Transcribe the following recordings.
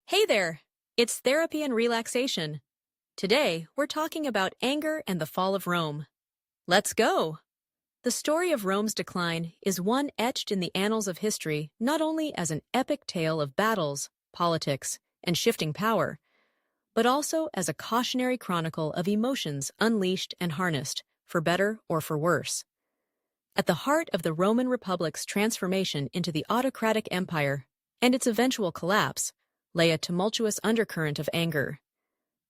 Hey there! It's therapy and relaxation. Today, we're talking about anger and the fall of Rome. Let's go! The story of Rome's decline is one etched in the annals of history not only as an epic tale of battles, politics, and shifting power, but also as a cautionary chronicle of emotions unleashed and harnessed, for better or for worse. At the heart of the Roman Republic's transformation into the autocratic empire and its eventual collapse lay a tumultuous undercurrent of anger.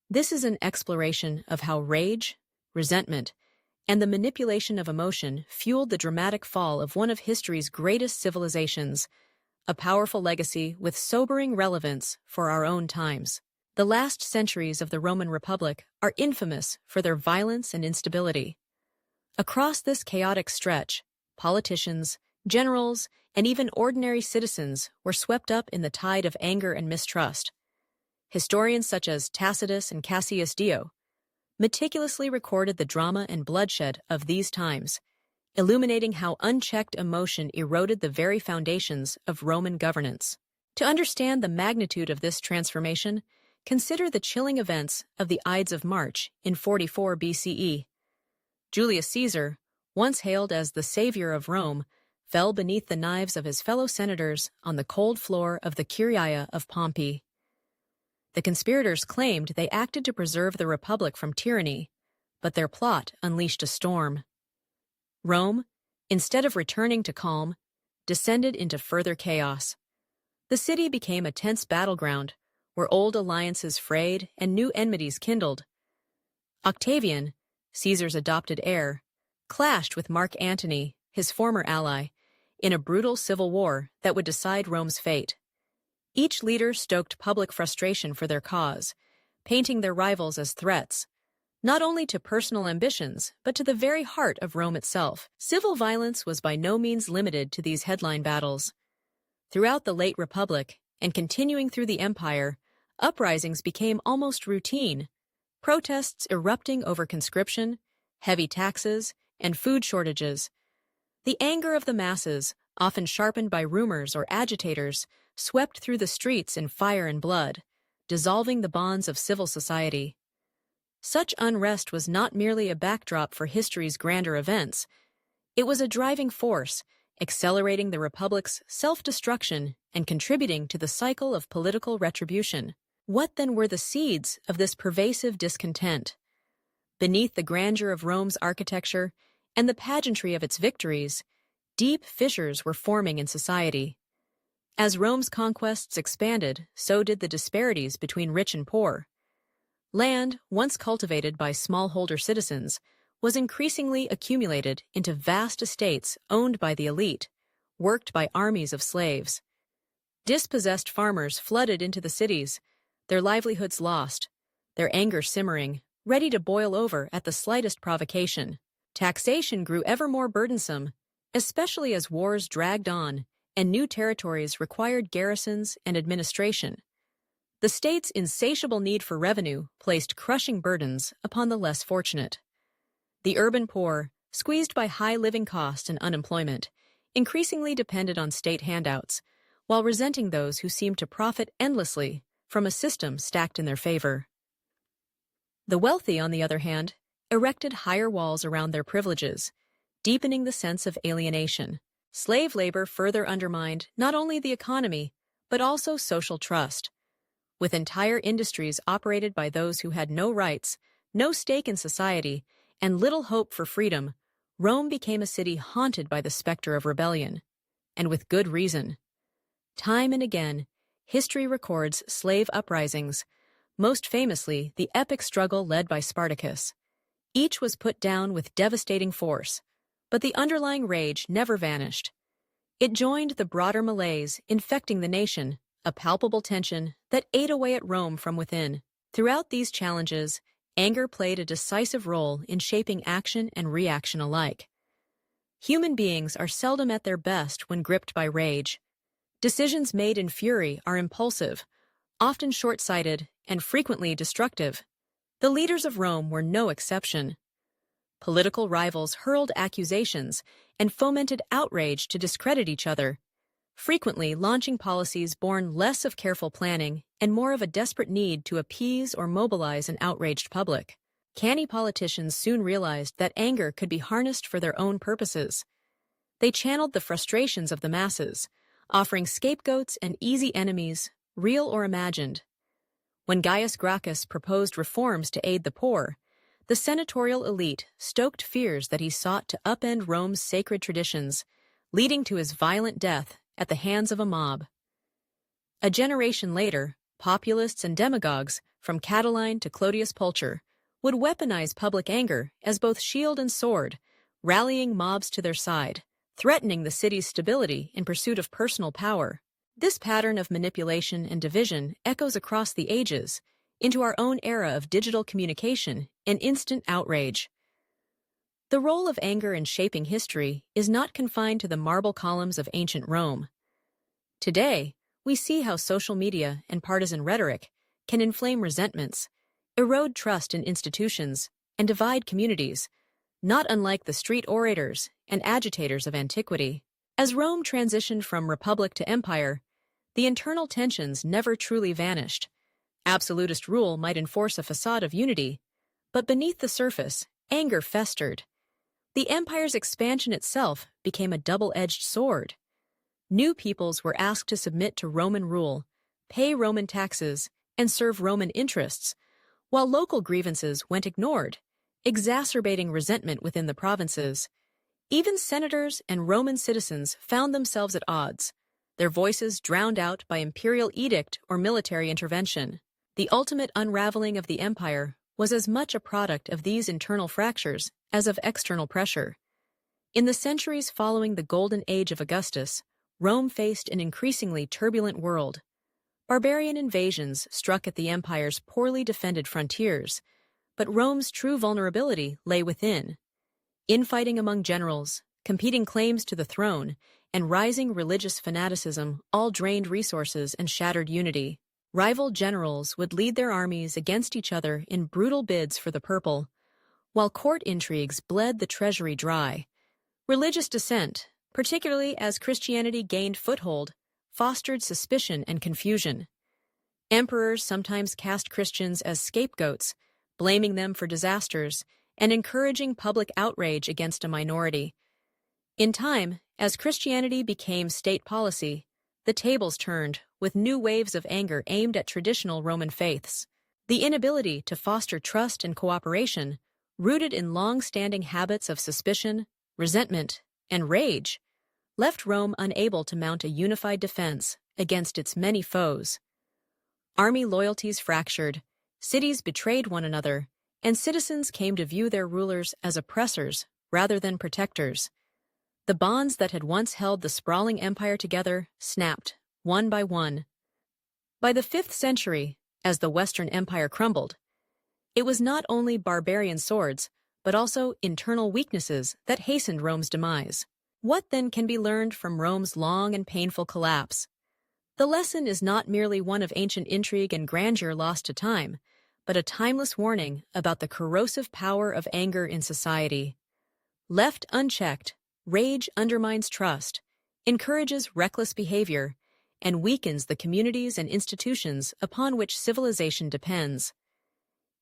This is an exploration of how rage, resentment, and the manipulation of emotion fueled the dramatic fall of one of history's greatest civilizations, a powerful legacy with sobering relevance for our own times. The last centuries of the Roman Republic are infamous for their violence and instability. Across this chaotic stretch, politicians, generals, and even ordinary citizens were swept up in the tide of anger and mistrust. Historians such as Tacitus and Cassius Dio meticulously recorded the drama and bloodshed of these times, illuminating how unchecked emotion eroded the very foundations of Roman governance. To understand the magnitude of this transformation, consider the chilling events of the Ides of March in 44 BCE. Julius Caesar, once hailed as the savior of Rome, fell beneath the knives of his fellow senators on the cold floor of the Curia of Pompeii. The conspirators claimed they acted to preserve the Republic from tyranny, but their plot unleashed a storm. Rome, instead of returning to calm, descended into further chaos. The city became a tense battleground, where old alliances frayed and new enmities kindled. Octavian, Caesar's adopted heir, clashed with Mark Antony, his former ally, in a brutal civil war that would decide Rome's fate. Each leader stoked public frustration for their cause, painting their rivals as threats, not only to personal ambitions, but to the very heart of Rome itself. Civil violence was by no means limited to these headline battles. Throughout the late Republic, and continuing through the Empire, uprisings became almost routine, protests erupting over conscription, heavy taxes, and food shortages. The anger of the masses, often sharpened by rumors or agitators, swept through the streets in fire and blood, dissolving the bonds of civil society. Such unrest was not merely a backdrop for history's grander events. It was a driving force, accelerating the Republic's self-destruction and contributing to the cycle of political retribution. What then were the seeds of this pervasive discontent? Beneath the grandeur of Rome's architecture and the pageantry of its victories, deep fissures were forming in society. As Rome's conquests expanded, so did the disparities between rich and poor. Land, once cultivated by smallholder citizens, was increasingly accumulated into vast estates owned by the elite, worked by armies of slaves. Dispossessed farmers flooded into the cities, their livelihoods lost, their anger simmering, ready to boil over at the slightest provocation. Taxation grew ever more burdensome, especially as wars dragged on and new territories required garrisons and administration. The state's insatiable need for revenue placed crushing burdens upon the less fortunate. The urban poor, squeezed by high living costs and unemployment, increasingly depended on state handouts, while resenting those who seemed to profit endlessly from a system stacked in their favor. The wealthy, on the other hand, erected higher walls around their privileges, deepening the sense of alienation. Slave labor further undermined not only the economy, but also social trust. With entire industries operated by those who had no rights, no stake in society, and little hope for freedom, Rome became a city haunted by the specter of rebellion. And with good reason. Time and again, history records slave uprisings, most famously the epic struggle led by Spartacus. Each was put down with devastating force, but the underlying rage never vanished. It joined the broader malaise infecting the nation, a palpable tension that ate away at Rome from within. Throughout these challenges, anger played a decisive role in shaping action and reaction alike. Human beings are seldom at their best when gripped by rage. Decisions made in fury are impulsive, often short-sighted, and frequently destructive. The leaders of Rome were no exception. Political rivals hurled accusations and fomented outrage to discredit each other. frequently launching policies born less of careful planning and more of a desperate need to appease or mobilize an outraged public. Canny politicians soon realized that anger could be harnessed for their own purposes. They channeled the frustrations of the masses, offering scapegoats and easy enemies, real or imagined. When Gaius Gracchus proposed reforms to aid the poor, the senatorial elite stoked fears that he sought to upend Rome's sacred traditions, leading to his violent death at the hands of a mob. A generation later, populists and demagogues, from Catiline to Clodius Pulcher, would weaponize public anger as both shield and sword, rallying mobs to their side, threatening the city's stability in pursuit of personal power. This pattern of manipulation and division echoes across the ages, into our own era of digital communication and instant outrage. The role of anger in shaping history is not confined to the marble columns of ancient Rome. Today, we see how social media and partisan rhetoric can inflame resentments, erode trust in institutions, and divide communities, not unlike the street orators and agitators of antiquity. As Rome transitioned from republic to empire, the internal tensions never truly vanished. Absolutist rule might enforce a facade of unity, but beneath the surface, anger festered. The empire's expansion itself became a double-edged sword. New peoples were asked to submit to Roman rule, pay Roman taxes, and serve Roman interests, while local grievances went ignored, exacerbating resentment within the provinces. Even senators and Roman citizens found themselves at odds, their voices drowned out by imperial edict or military intervention. The ultimate unraveling of the empire was as much a product of these internal fractures as of external pressure. In the centuries following the Golden Age of Augustus, Rome faced an increasingly turbulent world. Barbarian invasions struck at the empire's poorly defended frontiers, but Rome's true vulnerability lay within. Infighting among generals, competing claims to the throne, and rising religious fanaticism all drained resources and shattered unity. Rival generals would lead their armies against each other in brutal bids for the purple, while court intrigues bled the treasury dry. Religious dissent, particularly as Christianity gained foothold, fostered suspicion and confusion. Emperors sometimes cast Christians as scapegoats, blaming them for disasters and encouraging public outrage against a minority. In time, as Christianity became state policy, the tables turned, with new waves of anger aimed at traditional Roman faiths. The inability to foster trust and cooperation, rooted in long-standing habits of suspicion, resentment, and rage, left Rome unable to mount a unified defense against its many foes. Army loyalties fractured, cities betrayed one another, and citizens came to view their rulers as oppressors rather than protectors. The bonds that had once held the sprawling empire together snapped, one by one. By the 5th century, as the Western Empire crumbled, it was not only barbarian swords, but also internal weaknesses that hastened Rome's demise. What then can be learned from Rome's long and painful collapse? The lesson is not merely one of ancient intrigue and grandeur lost to time, but a timeless warning about the corrosive power of anger in society. Left unchecked, rage undermines trust, encourages reckless behavior, and weakens the communities and institutions upon which civilization depends.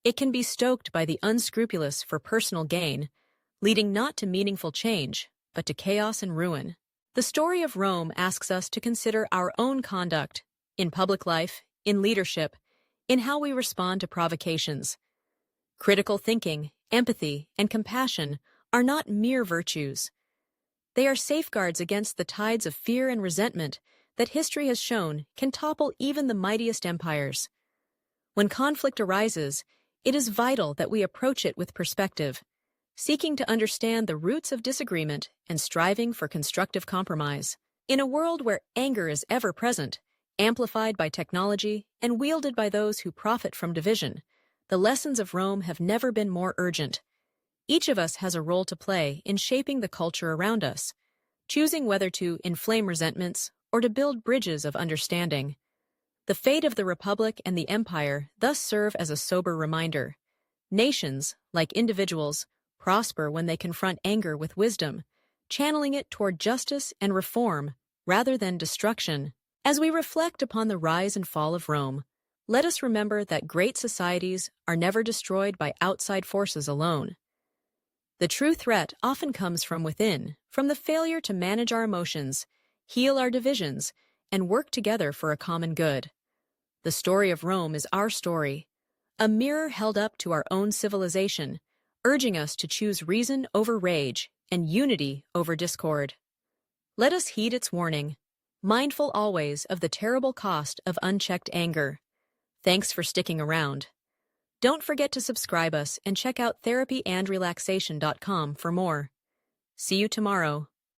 It can be stoked by the unscrupulous for personal gain, leading not to meaningful change, but to chaos and ruin. The story of Rome asks us to consider our own conduct, in public life, in leadership, in how we respond to provocations. Critical thinking, empathy, and compassion are not mere virtues. They are safeguards against the tides of fear and resentment that history has shown can topple even the mightiest empires. When conflict arises, it is vital that we approach it with perspective, seeking to understand the roots of disagreement and striving for constructive compromise. In a world where anger is ever present, amplified by technology and wielded by those who profit from division, the lessons of Rome have never been more urgent. Each of us has a role to play in shaping the culture around us, choosing whether to inflame resentments or to build bridges of understanding. The fate of the Republic and the Empire thus serve as a sober reminder. Nations, like individuals, prosper when they confront anger with wisdom, channeling it toward justice and reform rather than destruction. As we reflect upon the rise and fall of Rome, let us remember that great societies are never destroyed by outside forces alone. The true threat often comes from within, from the failure to manage our emotions, heal our divisions, and work together for a common good. The story of Rome is our story, a mirror held up to our own civilization, urging us to choose reason over rage and unity over discord. Let us heed its warning, mindful always of the terrible cost of unchecked anger. Thanks for sticking around. Don't forget to subscribe us and check out therapyandrelaxation.com for more. See you tomorrow.